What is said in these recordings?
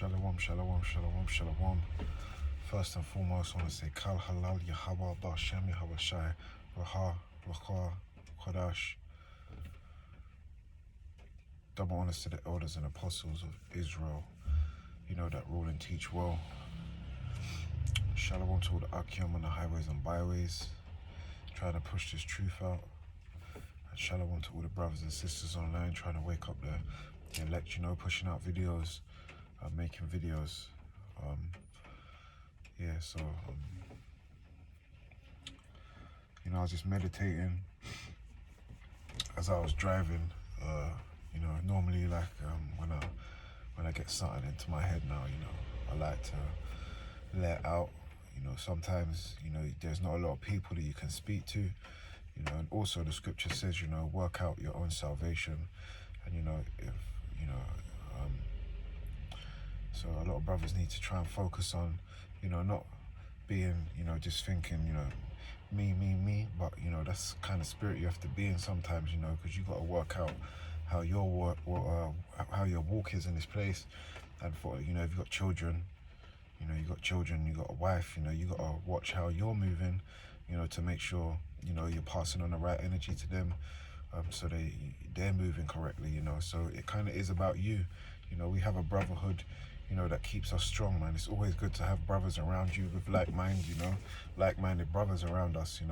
Shalom, shalom, shalom, shalom. First and foremost, I want to say Kal Halal Yahweh Ba'Shem Yahweh Shai Raha Racha Kodash. Double honors to the elders and apostles of Israel, that rule and teach well. Shalom to all the Akim on the highways and byways, trying to push this truth out. And shalom to all the brothers and sisters online, trying to wake up the elect, pushing out videos, making videos. I was just meditating as I was driving. Normally, like when I get something into my head now, I like to let out. Sometimes there's not a lot of people that you can speak to. And also the scripture says, work out your own salvation. And so a lot of brothers need to try and focus on, not being, just thinking, me, but that's the kind of spirit you have to be in sometimes, because you got to work out how your walk is in this place. And for if you've got children, you got a wife, you got to watch how you're moving, to make sure you're passing on the right energy to them, so they're moving correctly. So it kind of is about you. We have a brotherhood that keeps us strong, man. It's always good to have brothers around you with like-minded brothers around us,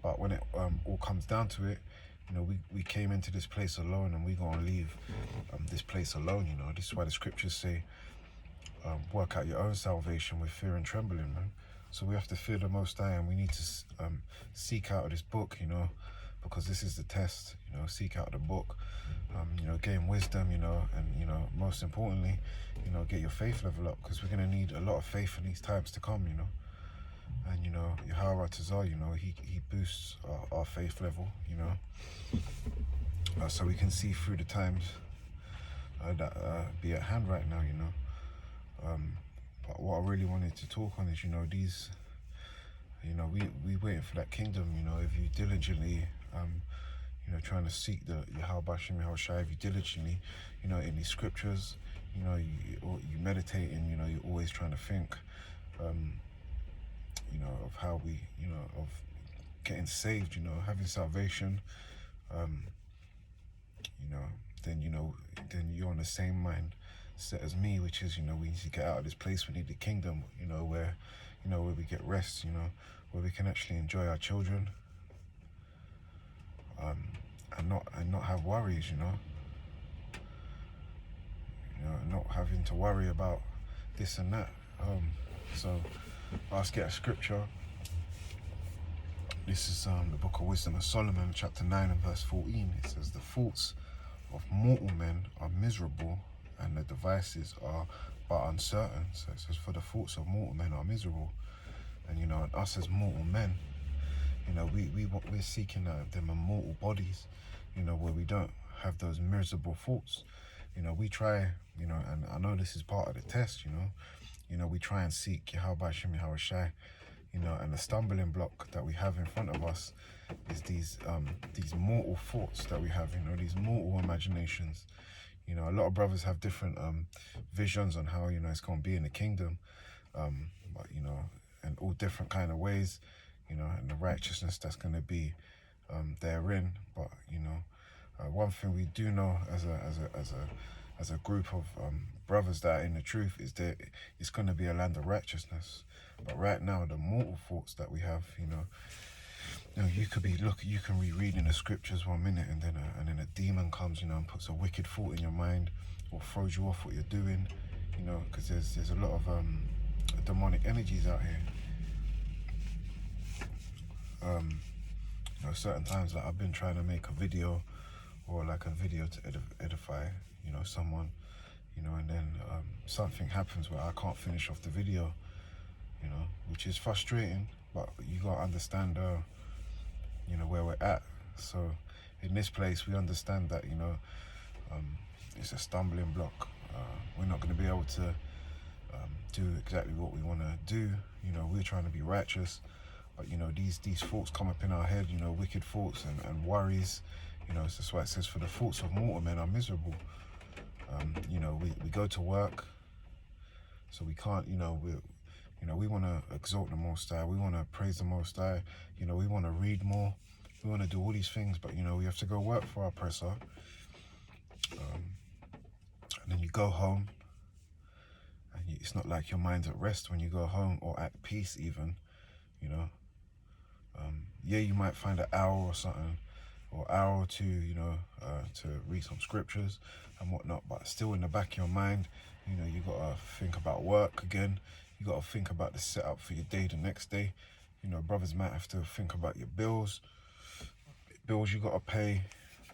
But when it all comes down to it, we came into this place alone, and we're going to leave this place alone, This is why the scriptures say, work out your own salvation with fear and trembling, man. So we have to fear the Most High, and we need to seek out of this book, because this is the test, seek out the book, gain wisdom, and, most importantly, get your faith level up, because we're going to need a lot of faith in these times to come, And, Yahweh Tazar, he boosts our faith level, so we can see through the times that be at hand right now, But what I really wanted to talk on is, these, we waiting for that kingdom, if you diligently, trying to seek the Yahweh Ba'Shem Yahweh Shai, if you diligently, in these scriptures, you meditate, and, you're always trying to think, of how we, of getting saved, having salvation, then you're on the same mind set as me, which is, we need to get out of this place. We need the kingdom, where we get rest, where we can actually enjoy our children, and not have worries, not having to worry about this and that. So let's get a scripture. This is the book of Wisdom of Solomon, chapter 9 and verse 14. It says, the thoughts of mortal men are miserable, and the devices are but uncertain. So it says, for the thoughts of mortal men are miserable. And and us as mortal men, we're seeking them immortal bodies, where we don't have those miserable thoughts. We try, and I know this is part of the test, we try and seek Yahweh Ba'Shem Yahweh Shai, and the stumbling block that we have in front of us is these mortal thoughts that we have, these mortal imaginations. A lot of brothers have different visions on how, it's going to be in the kingdom, but, in all different kind of ways, and the righteousness that's going to be therein. But, one thing we do know as a group of brothers that are in the truth is that it's going to be a land of righteousness. But right now, the mortal thoughts that we have, you can be reading the scriptures 1 minute, and then a demon comes, and puts a wicked thought in your mind, or throws you off what you're doing, because there's a lot of demonic energies out here. Certain times, like I've been trying to make a video, or like a video to edify, someone, and then something happens where I can't finish off the video, which is frustrating. But you gotta understand, where we're at. So in this place, we understand that, it's a stumbling block. We're not going to be able to do exactly what we want to do. We're trying to be righteous, but these thoughts come up in our head, wicked thoughts and worries. That's why it says, for the thoughts of mortal men are miserable. We go to work, So we can't, we want to exalt the Most High. We want to praise the Most High. We want to read more. We want to do all these things, but we have to go work for our oppressor. And then you go home, and it's not like your mind's at rest when you go home, or at peace even. Yeah, you might find an hour or something, or hour or two, to read some scriptures and whatnot, but still in the back of your mind, you got to think about work again. You got to think about the setup for your day the next day. Brothers might have to think about your bills you got to pay.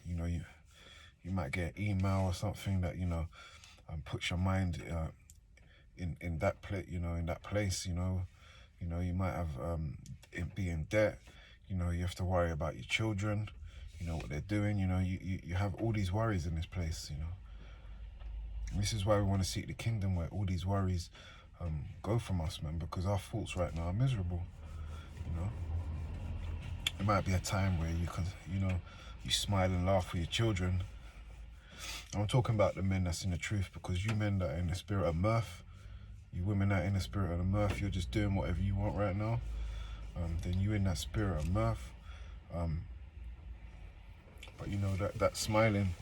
You might get an email or something that, puts your mind in that place, in that place, you might have be in debt. You have to worry about your children, what they're doing. You have all these worries in this place. And this is why we want to seek the kingdom, where all these worries go from us, man, because our thoughts right now are miserable. It might be a time where you can, you smile and laugh for your children. I'm talking about the men that's in the truth, because you men that are in the spirit of mirth, you women that are in the spirit of the mirth, you're just doing whatever you want right now. Then you in that spirit of mirth. But that smiling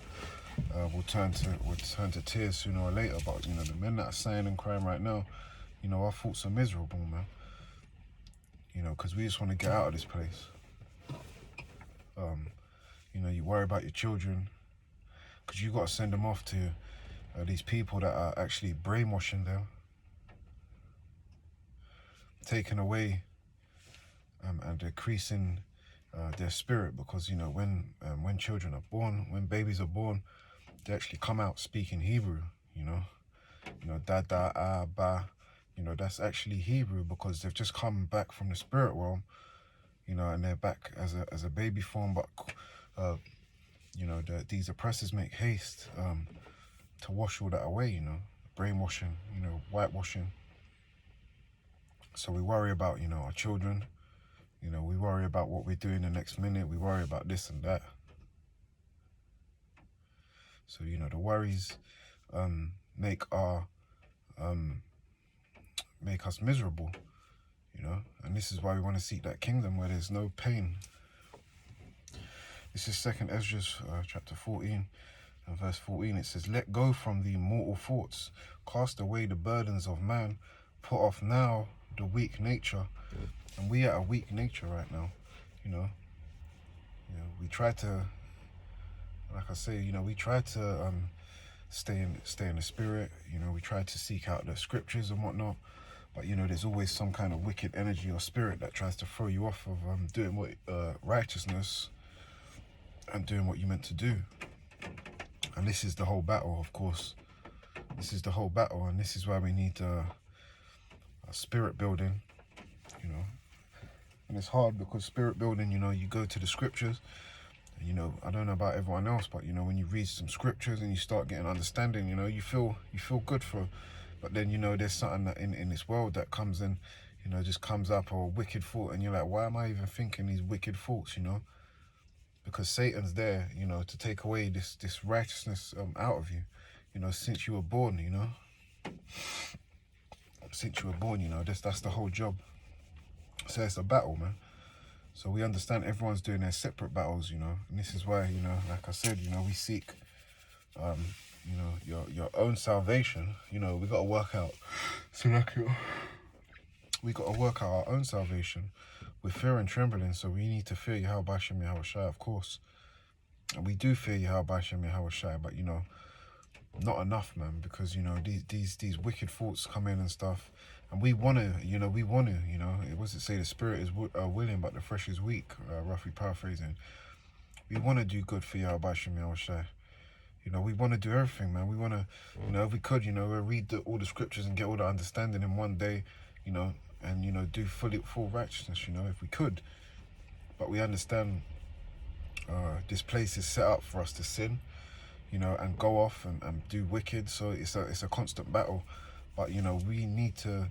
will turn to tears sooner or later. But the men that are sighing and crying right now, our thoughts are miserable, man. Because we just want to get out of this place. You worry about your children, because you got to send them off to these people that are actually brainwashing them, taking away and decreasing their spirit. Because when children are born, when babies are born, they actually come out speaking Hebrew. Da da ah ba, that's actually Hebrew, because they've just come back from the spirit realm, and they're back as a baby form. But these oppressors make haste to wash all that away. Brainwashing, whitewashing. So we worry about our children. We worry about what we're doing the next minute. We worry about this and that. So the worries make us miserable. And this is why we want to seek that kingdom where there's no pain. This is 2nd Ezra chapter 14 and verse 14. It says, "Let go from the mortal thoughts, cast away the burdens of man, put off now the weak nature." And we are a weak nature right now. We try to, like I say, we try to stay in the spirit. We try to seek out the scriptures and whatnot. But there's always some kind of wicked energy or spirit that tries to throw you off of doing what righteousness and doing what you're meant to do. And this is the whole battle, of course. This is the whole battle, and this is why we need a spirit building. And it's hard, because spirit building, you go to the scriptures. And, I don't know about everyone else, but when you read some scriptures and you start getting understanding, you feel good for. But then there's something that in this world that comes in, just comes up, or a wicked thought, and you're like, why am I even thinking these wicked thoughts? Because Satan's there, to take away this righteousness out of you, since you were born, since you were born, that's the whole job. So it's a battle, man. So we understand everyone's doing their separate battles, and this is why, like I said, we seek, your own salvation. We got to work out. We got to work out our own salvation with fear and trembling. So we need to fear Yahweh Shem Yahweh Shai, of course. And we do fear Yahweh Shem Yahweh Shai, but not enough, man, because these wicked thoughts come in and stuff, and we want to, it was to say the spirit is willing, but the flesh is weak, roughly paraphrasing. We want to do good for Yahweh Shem Yahweh Shai. We want to do everything, man. We want to, if we could, read all the scriptures and get all the understanding in one day, and do full righteousness, if we could. But we understand this place is set up for us to sin, and go off and do wicked. So it's a constant battle. But we need to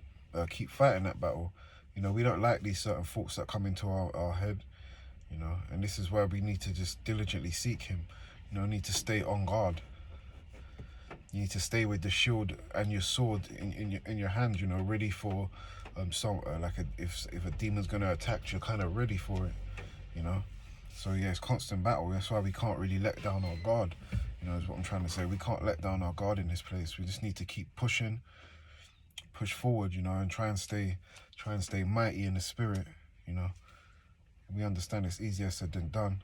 keep fighting that battle. We don't like these certain thoughts that come into our head, and this is where we need to just diligently seek him. Need to stay on guard. You need to stay with the shield and your sword in your hand, you know, ready for if a demon's gonna attack, you're kind of ready for it, you know. So yeah, it's constant battle. That's why we can't really let down our guard, you know, is what I'm trying to say. We can't let down our guard in this place. We just need to keep pushing, push forward, you know, and try and stay mighty in the spirit, you know. We understand it's easier said than done.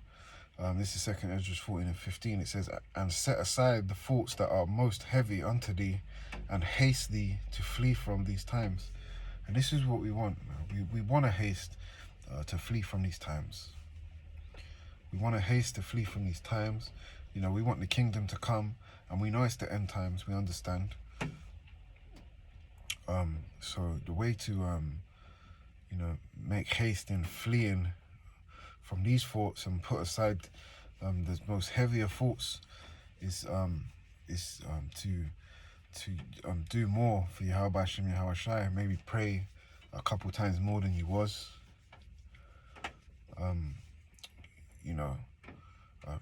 This is 2 Ezra 14 and 15. It says, and set aside the thoughts that are most heavy unto thee, and haste thee to flee from these times. And this is what we want. We want to haste to flee from these times. We want to haste to flee from these times. You know, we want the kingdom to come, and we know it's the end times. We understand. So the way to, you know, make haste in fleeing from these thoughts and put aside the most heavier thoughts is to do more for Yahweh Hashem Yahweh Shai. Maybe pray a couple times more than you was. You know,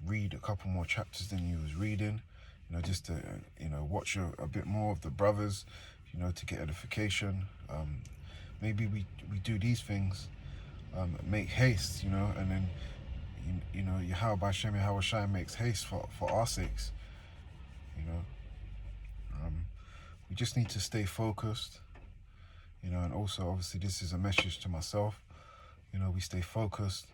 read a couple more chapters than you was reading. You know, just to you know, watch a bit more of the brothers. You know, to get edification. Maybe we do these things. Make haste, you know, and then you know, Yahweh Hashem Yahweh Shai makes haste for our sakes, you know. We just need to stay focused, you know, and also obviously this is a message to myself, you know. We stay focused,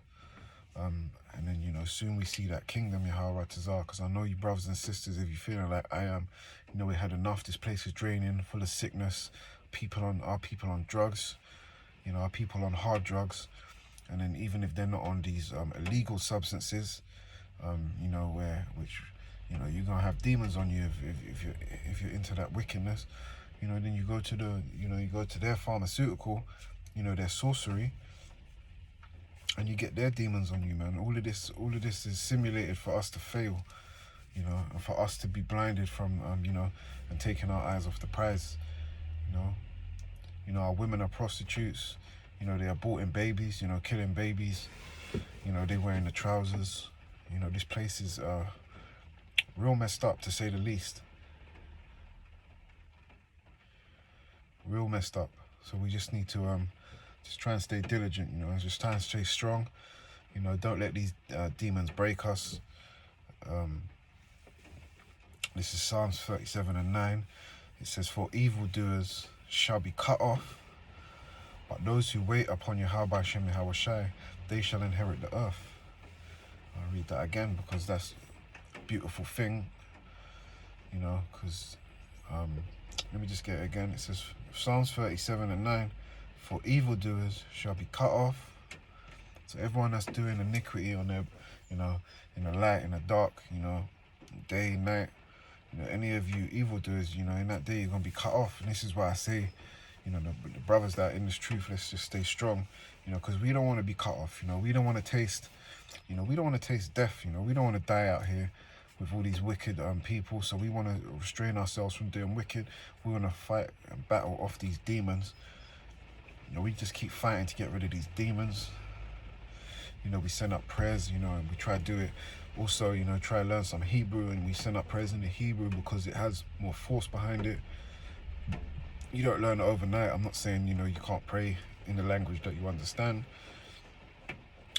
and then, you know, soon we see that kingdom, Yahweh Tazar, because I know you brothers and sisters, if you're feeling like I am, you know, we had enough. This place is draining, full of sickness, our people on drugs, you know, our people on hard drugs. And then even if they're not on these illegal substances, you know, which you know, you're gonna have demons on you if you're into that wickedness, you know. Then you go to their pharmaceutical, you know, their sorcery, and you get their demons on you, man. All of this is simulated for us to fail, you know, and for us to be blinded from, you know, and taking our eyes off the prize, you know. You know, our women are prostitutes. You know, they are aborting babies, you know, killing babies. You know, they wearing the trousers. You know, this place is real messed up, to say the least. Real messed up. So we just need to just try and stay diligent, you know, just try and stay strong. You know, don't let these demons break us. This is Psalms 37 and 9. It says, for evildoers shall be cut off, but those who wait upon Yahweh Hashem Yahweh Shai, they shall inherit the earth. I'll read that again because that's a beautiful thing, you know, because, let me just get it again. It says, Psalms 37 and 9, for evildoers shall be cut off. So everyone that's doing iniquity on their, you know, in the light, in the dark, you know, day, night, you know, any of you evildoers, you know, in that day you're going to be cut off. And this is why I say, you know, the brothers that are in this truth, let's just stay strong, you know, because we don't want to be cut off, you know. We don't want to taste, you know, we don't want to taste death, you know. We don't want to die out here with all these wicked people. So we want to restrain ourselves from doing wicked. We want to fight and battle off these demons. You know, we just keep fighting to get rid of these demons. You know, we send up prayers, you know, and we try to do it. Also, you know, try to learn some Hebrew, and we send up prayers in the Hebrew because it has more force behind it. You don't learn it overnight. I'm not saying, you know, you can't pray in the language that you understand,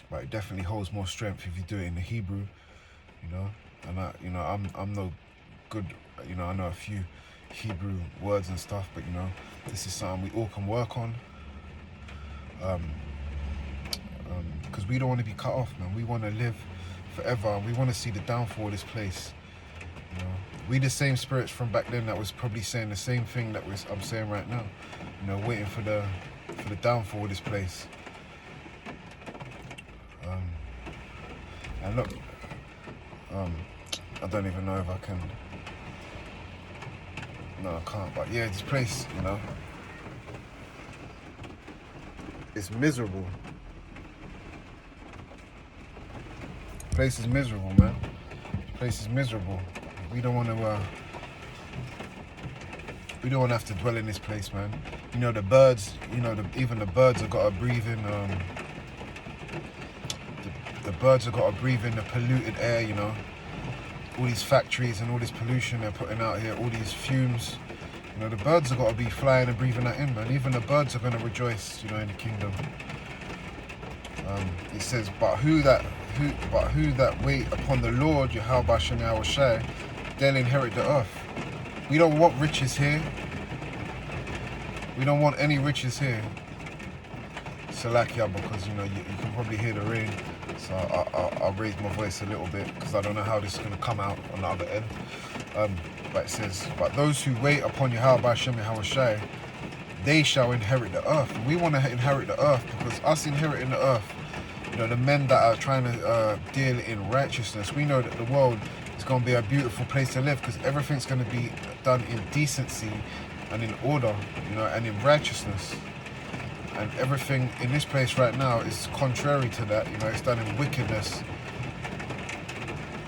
but it definitely holds more strength if you do it in the Hebrew, you know. And you know, I'm no good, you know, I know a few Hebrew words and stuff, but you know, this is something we all can work on. Because we don't want to be cut off, man. We want to live forever. We want to see the downfall of this place. You know, we the same spirits from back then that was probably saying the same thing that I'm saying right now. You know, waiting for the downfall of this place. And look, I don't even know if I can. No, I can't. But yeah, this place, you know, it's miserable. The place is miserable, man. The place is miserable. We don't want to. We don't want to have to dwell in this place, man. You know, the birds. You know, even the birds have got to breathe in. The birds have got to breathe in the polluted air. You know, all these factories and all this pollution they're putting out here, all these fumes. You know, the birds have got to be flying and breathing that in, man. Even the birds are going to rejoice, you know, in the kingdom. It says, but who that wait upon the Lord, Yahweh Shem Yahweh Shai, they'll inherit the earth. We don't want riches here. We don't want any riches here. Salakia, because you know you can probably hear the rain, so I'll raise my voice a little bit because I don't know how this is going to come out on the other end. But it says, but those who wait upon Yahweh Shem Yahweh Shai, they shall inherit the earth. And we want to inherit the earth because us inheriting the earth, you know, the men that are trying to deal in righteousness, we know that the world is going to be a beautiful place to live because everything's going to be done in decency and in order, you know, and in righteousness. And everything in this place right now is contrary to that, you know, it's done in wickedness.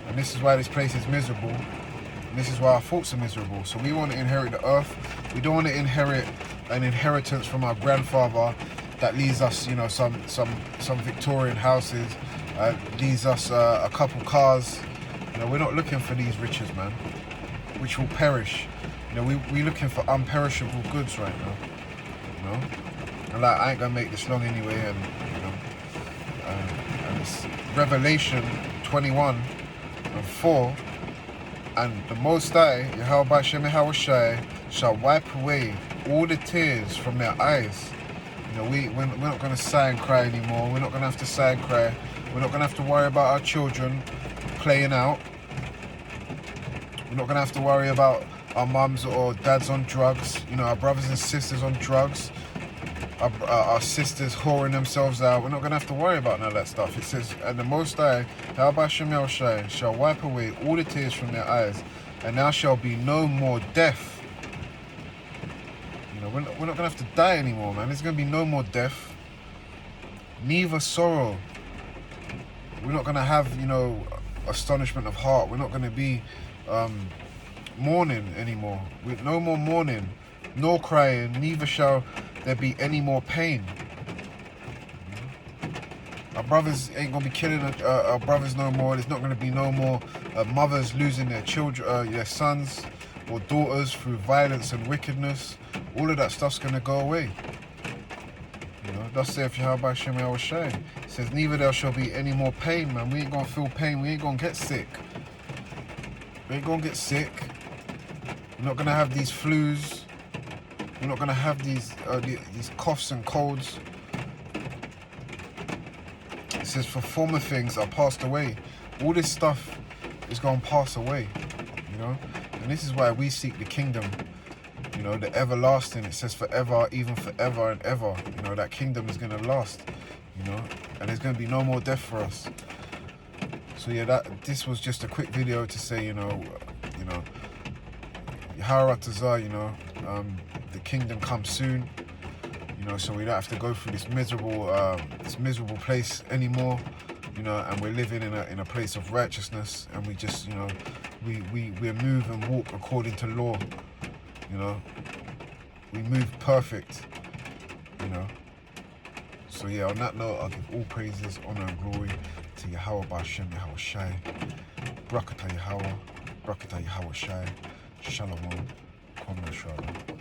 And this is why this place is miserable. And this is why our thoughts are miserable. So we want to inherit the earth. We don't want to inherit an inheritance from our grandfather that leaves us, you know, some Victorian houses, leaves us a couple cars. You know, we're not looking for these riches, man, which will perish. You know, we're looking for unperishable goods right now. You know, and like I ain't gonna make this long anyway. And you know, and it's Revelation 21:4. And the Most High, Yahweh Shem Yahweh Shai, shall wipe away all the tears from their eyes. You know, we're not going to sigh and cry anymore. We're not going to have to sigh and cry. We're not going to have to worry about our children playing out. We're not going to have to worry about our mums or dads on drugs. You know, our brothers and sisters on drugs. Our sisters whoring themselves out. We're not going to have to worry about none of that stuff. It says, and the Most High, Yahweh Shem Yahweh Shai, shall wipe away all the tears from their eyes, and there shall be no more death. You know, we're not going to have to die anymore, man. There's going to be no more death. Neither sorrow. We're not going to have, you know, astonishment of heart. We're not going to be mourning anymore. No more mourning, nor crying, neither shall there be any more pain. Our brothers ain't going to be killing our brothers no more. There's not going to be no more mothers losing their children, their sons or daughters through violence and wickedness. All of that stuff's going to go away. You know, thus saith Yahweh Shem Yahweh Shai. It says, neither there shall be any more pain, man. We ain't going to feel pain. We ain't going to get sick. We ain't going to get sick. We're not going to have these flus. We're not going to have these coughs and colds. It says, for former things are passed away. All this stuff is going to pass away, you know. And this is why we seek the kingdom, you know, the everlasting. It says forever, even forever and ever. You know, that kingdom is going to last, you know. And there's going to be no more death for us. So yeah, this was just a quick video to say, you know, Yaharatazah, you know, the kingdom comes soon, you know, so we don't have to go through this miserable place anymore, you know, and we're living in a place of righteousness, and we just, you know, we move and walk according to law, you know, we move perfect, you know. So yeah, on that note, I'll give all praises, honor and glory to Yahweh B'Shem Yahweh Shai, Barakatah Yahweh, Barakatah Yahweh Shai, Shalom, Kwam Yisrael.